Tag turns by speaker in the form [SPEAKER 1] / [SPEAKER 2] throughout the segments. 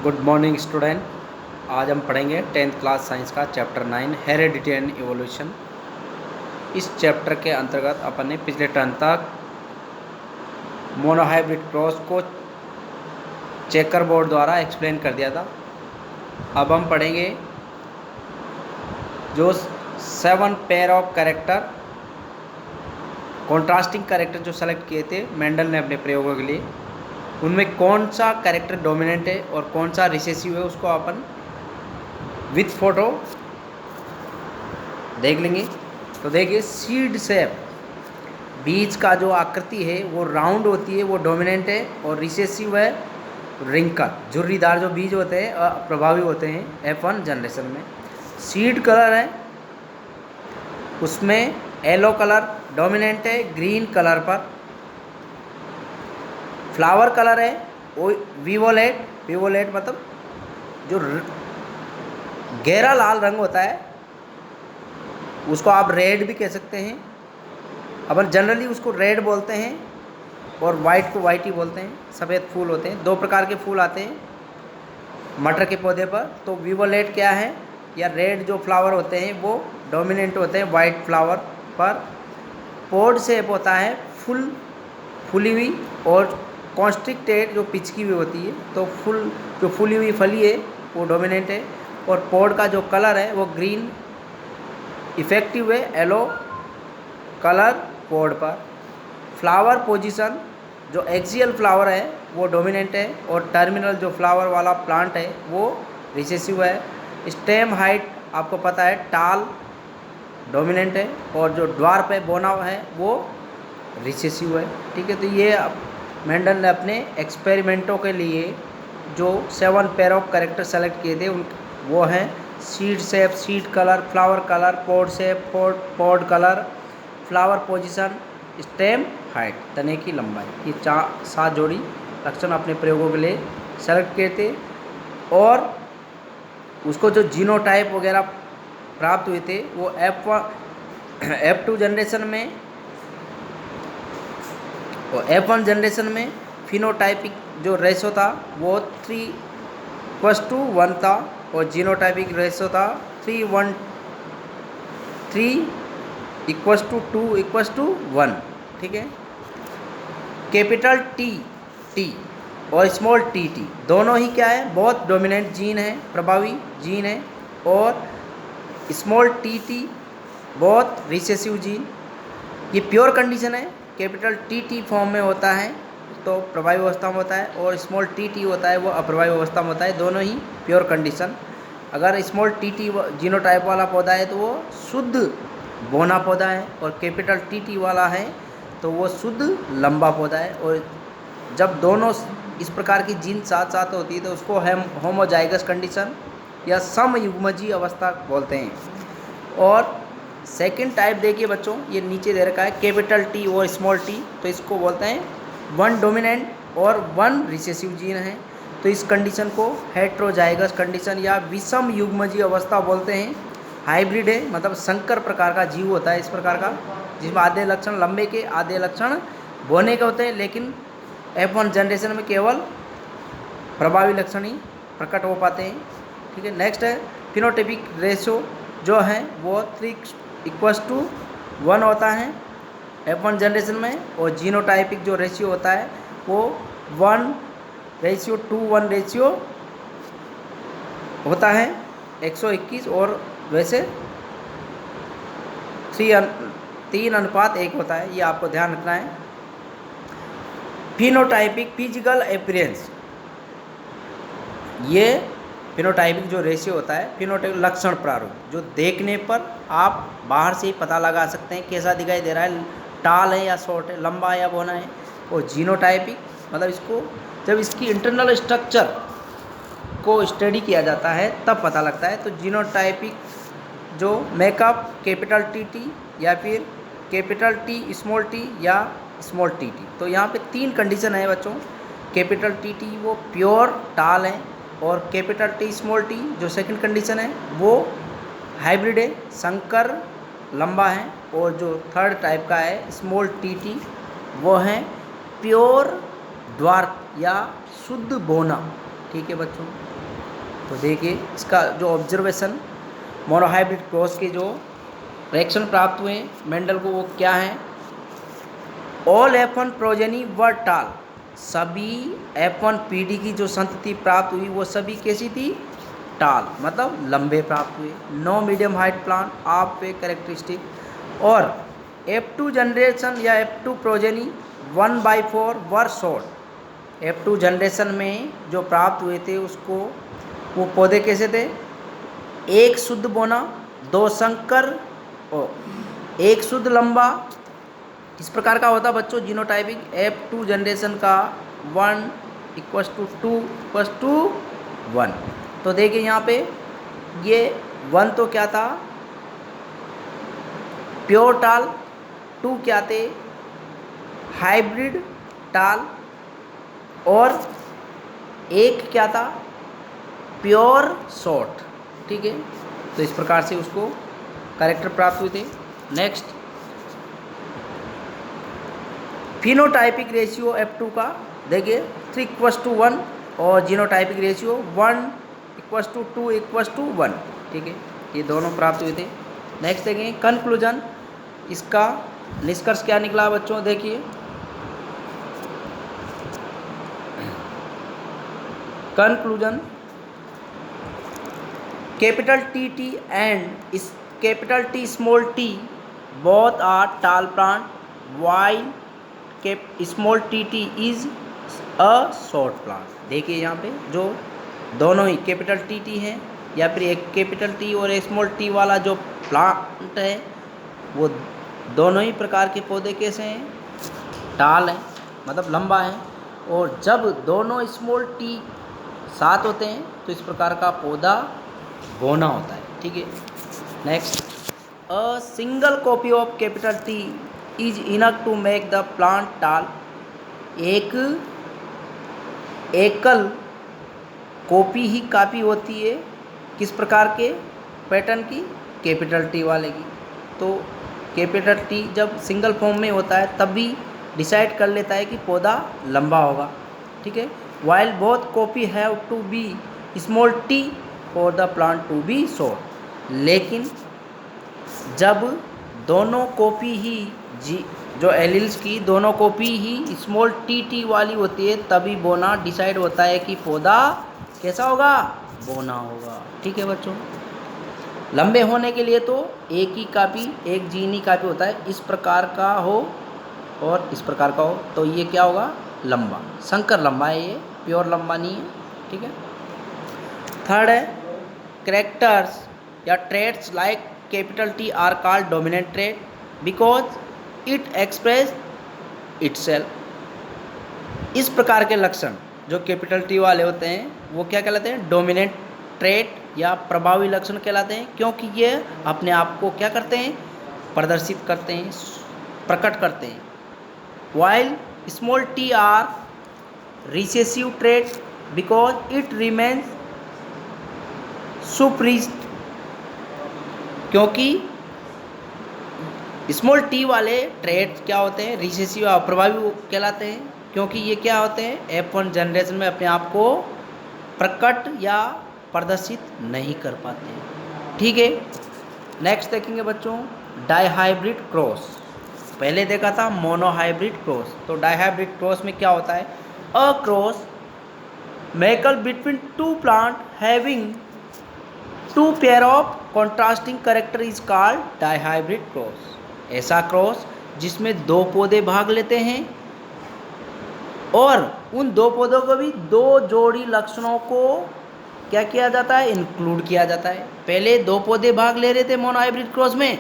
[SPEAKER 1] Good morning student. आज हम पढ़ेंगे 10th क्लास साइंस का चैप्टर 9 हेरेडिटी एंड इवोल्यूशन। इस चैप्टर के अंतर्गत अपन ने पिछले टर्म तक मोनोहाइब्रिड क्रॉस को चेकर बोर्ड द्वारा एक्सप्लेन कर दिया था। अब हम पढ़ेंगे जो 7 pair of character contrasting character जो सेलेक्ट किए थे मेंडल ने अपने प्रयोगों के लिए, उनमें कौन सा कैरेक्टर डोमिनेंट है और कौन सा रिसेसिव है उसको अपन विथ फोटो देख लेंगे। तो देखिए, सीड शेप, बीज का जो आकृति है वो राउंड होती है, वो डोमिनेंट है, और रिसेसिव है रिंकल, झुर्रीदार जो बीज होते हैं प्रभावी होते हैं F1 जनरेशन में। सीड कलर है, उसमें येलो कलर डोमिनेंट है ग्रीन कलर पर। फ्लावर कलर है वो विवोलेट, विवोलेट मतलब जो गहरा लाल रंग होता है उसको आप रेड भी कह सकते हैं। अपन जनरली उसको रेड बोलते हैं और वाइट को वाइट ही बोलते हैं। सफ़ेद फूल होते हैं, 2 प्रकार के फूल आते हैं मटर के पौधे पर। तो विवोलेट क्या है, या रेड जो फ्लावर होते हैं वो डोमिनेंट होते हैं वाइट फ्लावर पर। पोड शेप होता है फुली हुई और कॉन्स्ट्रिक्टेड जो पिचकी हुई होती है, तो जो फुली हुई फली है वो डोमिनेंट है। और पोड का जो कलर है वो ग्रीन, इफेक्टिव है येलो कलर पोड पर। फ्लावर पोजीशन जो एक्सियल फ्लावर है वो डोमिनेंट है, और टर्मिनल जो फ्लावर वाला प्लांट है वो रिसेसिव है। स्टेम हाइट आपको पता है टाल डोमिनेंट है, और जो ड्वार्फ है बोना है वो रिसेसिव है। ठीक है, तो ये मेंडल ने अपने एक्सपेरिमेंटों के लिए जो 7 पेयर ऑफ कैरेक्टर सेलेक्ट किए थे उन वो हैं seed shape, seed colour, flower colour, pod shape, pod colour, flower position, stem height, तने की लंबाई। ये 7 जोड़ी लक्षण अपने प्रयोगों के लिए सेलेक्ट किए थे, और उसको जो जीनोटाइप वगैरह प्राप्त हुए थे वो F2 जनरेशन में और F1 जनरेशन में फिनोटाइपिक जो रेशो था वो 3:1 था, और जीनोटाइपिक रेशो था 3:2:1। ठीक है, कैपिटल टी और स्मॉल टी दोनों ही क्या है, बहुत डोमिनेंट जीन है, प्रभावी जीन है, और स्मॉल टी बहुत रिसेसिव जीन। ये प्योर कंडीशन है, कैपिटल टी फॉर्म में होता है तो प्रभावी अवस्था में होता है, और स्मॉल टी होता है वो अप्रभावी अवस्था में होता है, दोनों ही प्योर कंडीशन। अगर स्मॉल टी जीनोटाइप वाला पौधा है तो वो शुद्ध बोना पौधा है, और कैपिटल टी वाला है तो वो शुद्ध लंबा पौधा है। और जब दोनों इस प्रकार की जीन साथ साथ होती है तो उसको होमोजाइगस कंडीशन या समयुग्मजीय अवस्था बोलते हैं। और सेकंड टाइप देखिए बच्चों, ये नीचे दे रखा है कैपिटल टी और स्मॉल टी, तो इसको बोलते हैं 1 डोमिनेंट और 1 रिसेसिव जीन है। तो इस कंडीशन को हेट्रोजाइगस कंडीशन या विषम युग्मजीय अवस्था बोलते हैं। हाइब्रिड है मतलब संकर प्रकार का जीव होता है इस प्रकार का, जिसमें आधे लक्षण लंबे के आधे लक्षण बोने के होते हैं, लेकिन F1 जनरेशन में केवल प्रभावी लक्षण ही प्रकट हो पाते हैं। ठीक है, नेक्स्ट है फिनोटाइपिक रेशो जो है वो 3:1 होता है F1 जनरेशन में, और जीनोटाइपिक जो रेशियो होता है वो 1:1 रेशियो होता है 121, और वैसे 3:1 होता है, ये आपको ध्यान रखना है। फिनोटाइपिक फिजिकल अपीयरेंस, ये फिनोटाइपिक जो रेशियो होता है, फिनोटाइपिक लक्षण प्रारूप, जो देखने पर आप बाहर से ही पता लगा सकते हैं कैसा दिखाई दे रहा है, टाल है या शॉर्ट है, लंबा या बोना है। और जीनोटाइपिक मतलब इसको जब इसकी इंटरनल स्ट्रक्चर को स्टडी किया जाता है तब पता लगता है। तो जीनोटाइपिक जो मेकअप कैपिटल टी या फिर कैपिटल टी स्मॉल टी या स्मॉल टी। तो यहाँ पे 3 कंडीशन है बच्चों। कैपिटल टी वो प्योर टाल है, और कैपिटल टी स्मॉल टी जो सेकंड कंडीशन है वो हाइब्रिड है, संकर लंबा है, और जो थर्ड टाइप का है स्मॉल टी वो है प्योर ड्वार्फ या शुद्ध बोना। ठीक है बच्चों। तो देखिए इसका जो ऑब्जर्वेशन मोनोहाइब्रिड क्रॉस के जो रिएक्शन प्राप्त हुए मेंडल को, वो क्या है? ऑल F1 प्रोजेनी वर टाल, सभी F1 पीढ़ी की जो संतति प्राप्त हुई वो सभी कैसी थी? टाल, मतलब लंबे प्राप्त हुए। नो मीडियम हाइट प्लांट आप पे कैरेक्टरिस्टिक। और F2 जनरेशन या F2 प्रोजेनी 1/4 वर शॉर्ट। F2 जनरेशन में जो प्राप्त हुए थे उसको, वो पौधे कैसे थे? एक शुद्ध बोना, दो संकर और एक शुद्ध लंबा। इस प्रकार का होता बच्चों जीनोटाइपिंग। F2 जनरेशन का 1 = 2 = 1। तो देखिए यहाँ पे ये 1 तो क्या था? प्योर टाल। 2 क्या थे? हाइब्रिड टाल। और 1 क्या था? Pure short. ठीक है, तो इस प्रकार से उसको कैरेक्टर प्राप्त हुए थे। नेक्स्ट, फिनोटाइपिक रेशियो F2 का देखिए 3:1 और जीनोटाइपिक रेशियो 1:2:1। ठीक है, ये दोनों प्राप्त हुए थे। नेक्स्ट देखें कंक्लूजन, इसका निष्कर्ष क्या निकला बच्चों? देखिए conclusion, capital T and capital T small T both are tall plant, while small T is a short plant. देखिए यहाँ पे जो दोनों ही कैपिटल टी हैं या फिर एक कैपिटल टी और एक स्मॉल टी वाला जो प्लांट है, वो दोनों ही प्रकार के पौधे कैसे हैं? टाल हैं, मतलब लंबा है। और जब दोनों स्मॉल टी साथ होते हैं तो इस प्रकार का पौधा बोना होता है। ठीक है, next, a single copy of capital T is enough to make the plant tall. एक एकल कॉपी ही काफ़ी होती है किस प्रकार के पैटर्न की? कैपिटल टी वाले की। तो कैपिटल टी जब सिंगल फॉर्म में होता है तब भी डिसाइड कर लेता है कि पौधा लंबा होगा। ठीक है, while both copy have to be small T for the plant to be short. लेकिन जब दोनों कॉपी ही जो एलिल्स की दोनों कॉपी ही स्मॉल टी वाली होती है तभी बोना डिसाइड होता है कि पौधा कैसा होगा? बोना होगा। ठीक है बच्चों, लंबे होने के लिए तो एक ही कापी, एक जीन ही कापी होता है। इस प्रकार का हो और इस प्रकार का हो तो ये क्या होगा? लंबा, संकर लंबा है, ये प्योर लंबा नहीं है। ठीक है, थर्ड है कैरेक्टर्स या traits like capital T R called dominant trait because it express itself. इस प्रकार के लक्षण जो कैपिटल टी वाले होते हैं वो क्या कहलाते हैं? डोमिनेंट ट्रेट या प्रभावी लक्षण कहलाते हैं, क्योंकि ये अपने आप को क्या करते हैं? प्रदर्शित करते हैं, प्रकट करते हैं। While small T are recessive trait because it remains suppressed. क्योंकि स्मॉल टी वाले ट्रेट क्या होते हैं? रिसेसिव या प्रभावी कहलाते हैं, क्योंकि ये क्या होते हैं? F1 जनरेशन में अपने आप को प्रकट या प्रदर्शित नहीं कर पाते हैं। ठीक है, नेक्स्ट देखेंगे बच्चों डाइहाइब्रिड क्रॉस। पहले देखा था मोनोहाइब्रिड क्रॉस, तो डाइहाइब्रिड क्रॉस में क्या होता है? अ क्रॉस मेकल between two plant having two pair of contrasting character is called dihybrid cross. ऐसा क्रॉस जिसमें दो पौधे भाग लेते हैं और उन दो पौधों को भी दो जोड़ी लक्षणों को क्या किया जाता है? इंक्लूड किया जाता है। पहले दो पौधे भाग ले रहे थे मोनोहाइब्रिड क्रॉस में,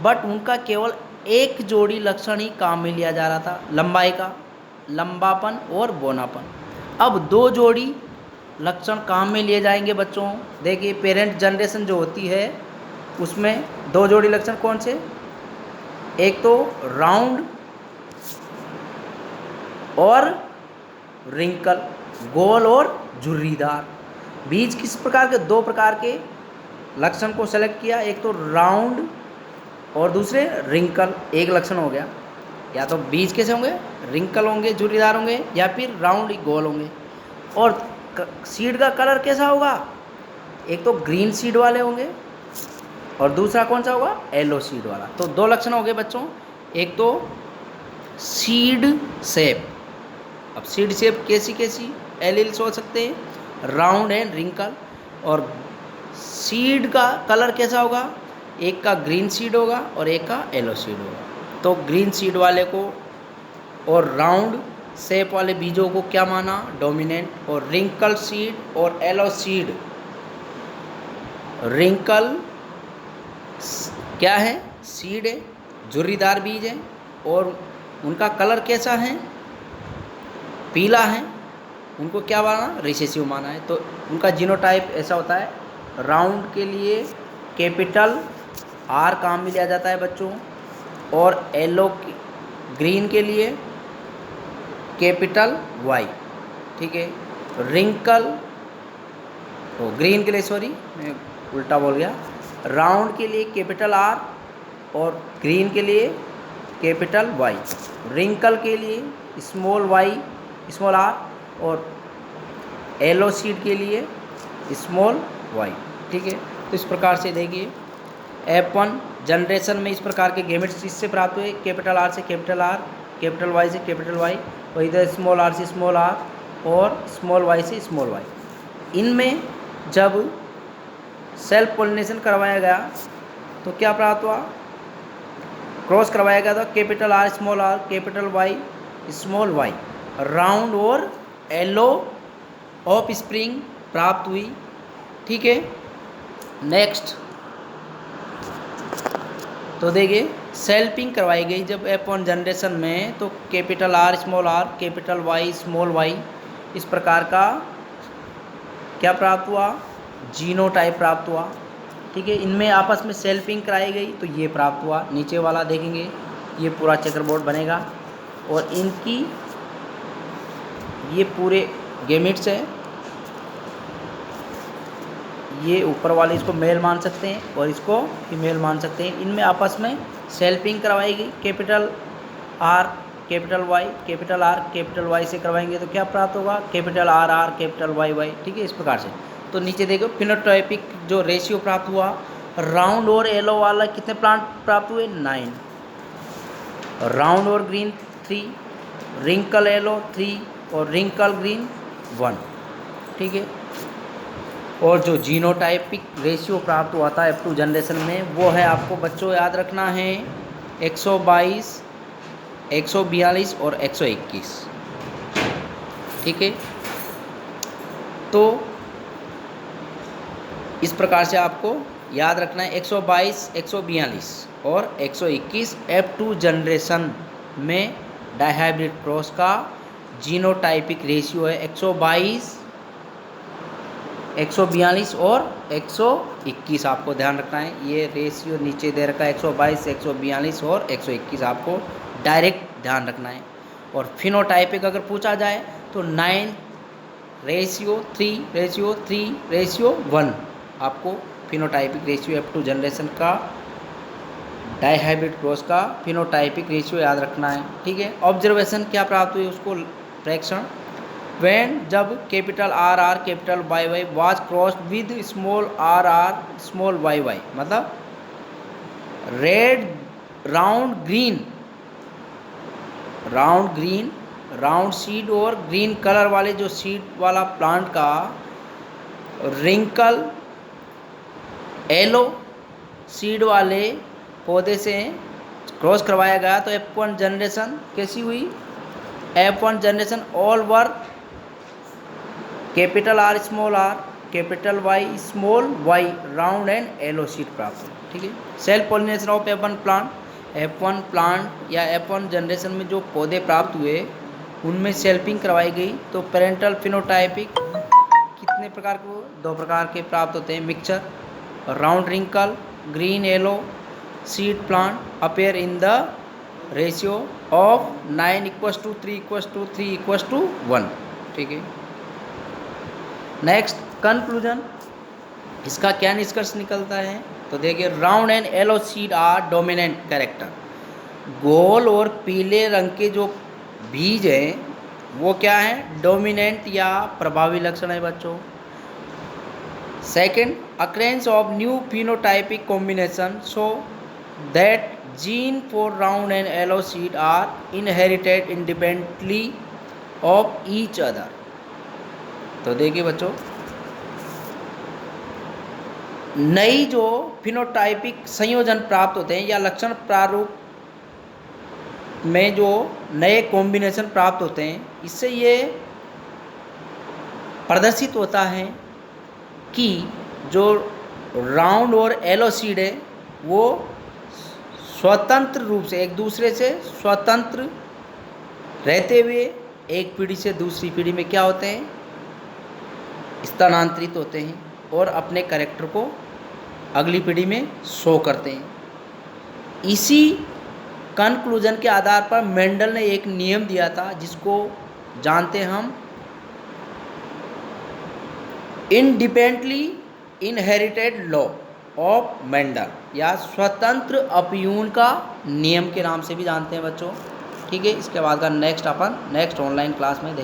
[SPEAKER 1] बट उनका केवल एक जोड़ी लक्षण ही काम में लिया जा रहा था, लंबाई का, लंबापन और बोनापन। अब दो जोड़ी लक्षण काम में लिए जाएंगे बच्चों। देखिए पेरेंट जनरेशन जो होती है उसमें दो जोड़ी लक्षण कौन से? एक तो राउंड और रिंकल, गोल और झुर्रीदार। बीज किस प्रकार के? दो प्रकार के लक्षण को सेलेक्ट किया, एक तो राउंड और दूसरे रिंकल। एक लक्षण हो गया, या तो बीज कैसे होंगे? रिंकल होंगे, झुर्रीदार होंगे, या फिर राउंड गोल होंगे। और सीड का कलर कैसा होगा? एक तो ग्रीन सीड वाले होंगे और दूसरा कौन सा होगा, येलो सीड वाला। तो दो लक्षण हो गए बच्चों, एक तो सीड शेप। अब सीड शेप कैसी कैसी एलिल्स हो सकते हैं, राउंड एंड रिंकल। और सीड का कलर कैसा होगा, एक का ग्रीन सीड होगा और एक का येलो सीड होगा। तो ग्रीन सीड वाले को और राउंड शेप वाले बीजों को क्या माना, डोमिनेंट। और रिंकल सीड और येलो सीड, रिंकल क्या है, सीड है, झुर्रीदार बीज है और उनका कलर कैसा है, पीला है, उनको क्या माना, रिसेसिव माना है। तो उनका जीनोटाइप ऐसा होता है, राउंड के लिए कैपिटल आर काम में लिया जाता है बच्चों, और येलो ग्रीन के लिए कैपिटल वाई, ठीक है। रिंकल ग्रीन के लिए, सॉरी मैं उल्टा बोल गया, राउंड के लिए कैपिटल आर और ग्रीन के लिए कैपिटल वाई, रिंकल के लिए स्मॉल वाई स्मॉल आर और येलो सीड के लिए स्मॉल वाई, ठीक है। तो इस प्रकार से देखिए F1 जनरेशन में इस प्रकार के गैमेट्स इससे प्राप्त हुए, कैपिटल आर से कैपिटल आर, कैपिटल वाई से कैपिटल वाई, और इधर स्मॉल आर से स्मॉल आर और स्मॉल वाई से स्मॉल वाई। इनमें जब सेल्फ पोलिनेशन करवाया गया तो क्या प्राप्त हुआ, क्रॉस करवाया गया था capital R capital Y small Y, round और येलो ऑफ स्प्रिंग प्राप्त हुई, ठीक है। नेक्स्ट तो देखिए सेल्फिंग करवाई गई जब F1 जनरेशन में, तो capital R capital Y small Y, इस प्रकार का क्या प्राप्त हुआ, जीनोटाइप प्राप्त हुआ, ठीक है। इनमें आपस में सेल्फिंग कराई गई तो ये प्राप्त हुआ। नीचे वाला देखेंगे ये पूरा चेकरबोर्ड बनेगा और इनकी ये पूरे गैमेट्स है, ये ऊपर वाले इसको मेल मान सकते हैं और इसको फीमेल मान सकते हैं। इनमें आपस में सेल्फिंग करवाई गई, capital R capital Y capital R capital Y से करवाएंगे तो क्या प्राप्त होगा, capital R R capital Y Y, ठीक है, इस प्रकार से। तो नीचे देखो फिनोटाइपिक जो रेशियो प्राप्त हुआ, राउंड और येलो वाला कितने प्लांट प्राप्त हुए, 9, राउंड और ग्रीन 3, रिंकल येलो 3 और रिंकल ग्रीन 1, ठीक है। और जो जीनोटाइपिक रेशियो प्राप्त हुआ था F2 जनरेशन में, वो है आपको बच्चों याद रखना है 122, 142 और 121, ठीक है। तो इस प्रकार से आपको याद रखना है 122, 142 और 121 F2 जनरेशन में डाइहाइब्रिड क्रॉस का जीनोटाइपिक रेशियो है 122, 142 और 121, आपको ध्यान रखना है। ये रेशियो नीचे दे रखा है 122, 142 और 121, आपको डायरेक्ट ध्यान रखना है। और फिनोटाइपिक अगर पूछा जाए तो 9:3:3:1 आपको फिनोटाइपिक रेशियो F2 जनरेशन का डाइहाइब्रिड क्रॉस का फिनोटाइपिक रेशियो याद रखना है, ठीक है। ऑब्जर्वेशन क्या प्राप्त हुई, उसको प्रेक्षण, when जब capital R R capital Y Y was crossed with small R R small Y Y, मतलब red round green round seed और ग्रीन कलर वाले जो सीड वाला प्लांट का रिंकल येलो सीड वाले पौधे से क्रॉस करवाया गया तो F1 जनरेशन कैसी हुई, F1 generation all were capital R capital Y small Y round and yellow seed प्राप्त हुई, ठीक है। Self pollination of F1 plant या F1 जनरेशन में जो पौधे प्राप्त हुए उनमें सेल्फिंग करवाई गई। तो पेरेंटल फिनोटाइपिक कितने प्रकार के, 2 प्रकार के प्राप्त होते हैं, mixture, round wrinkle green yellow seed plant appear in the ratio of 9:3:3:1, ठीक है। नेक्स्ट कंक्लूजन, इसका क्या निष्कर्ष निकलता है, तो देखिए round and yellow seed are dominant character. गोल और पीले रंग के जो बीज हैं वो क्या है, डोमिनेंट या प्रभावी लक्षण है बच्चों। Second, occurrence of new phenotypic combination so that gene for round and yellow seed are inherited independently of each other. तो देखिए बच्चों, नई जो फिनोटाइपिक संयोजन प्राप्त होते हैं या लक्षण प्रारूप में जो नए कॉम्बिनेशन प्राप्त होते हैं, इससे ये प्रदर्शित होता है कि जो राउंड और येलो सीड है वो स्वतंत्र रूप से एक दूसरे से स्वतंत्र रहते हुए एक पीढ़ी से दूसरी पीढ़ी में क्या होते हैं, स्थानांतरित होते हैं और अपने कैरेक्टर को अगली पीढ़ी में शो करते हैं। इसी कंक्लूजन के आधार पर मेंडल ने एक नियम दिया था जिसको जानते हैं हम independently inherited law of Mendel या स्वतंत्र अपयून का नियम के नाम से भी जानते हैं बच्चों। ठीक है, इसके बाद का नेक्स्ट अपन नेक्स्ट ऑनलाइन क्लास में देखेंगे।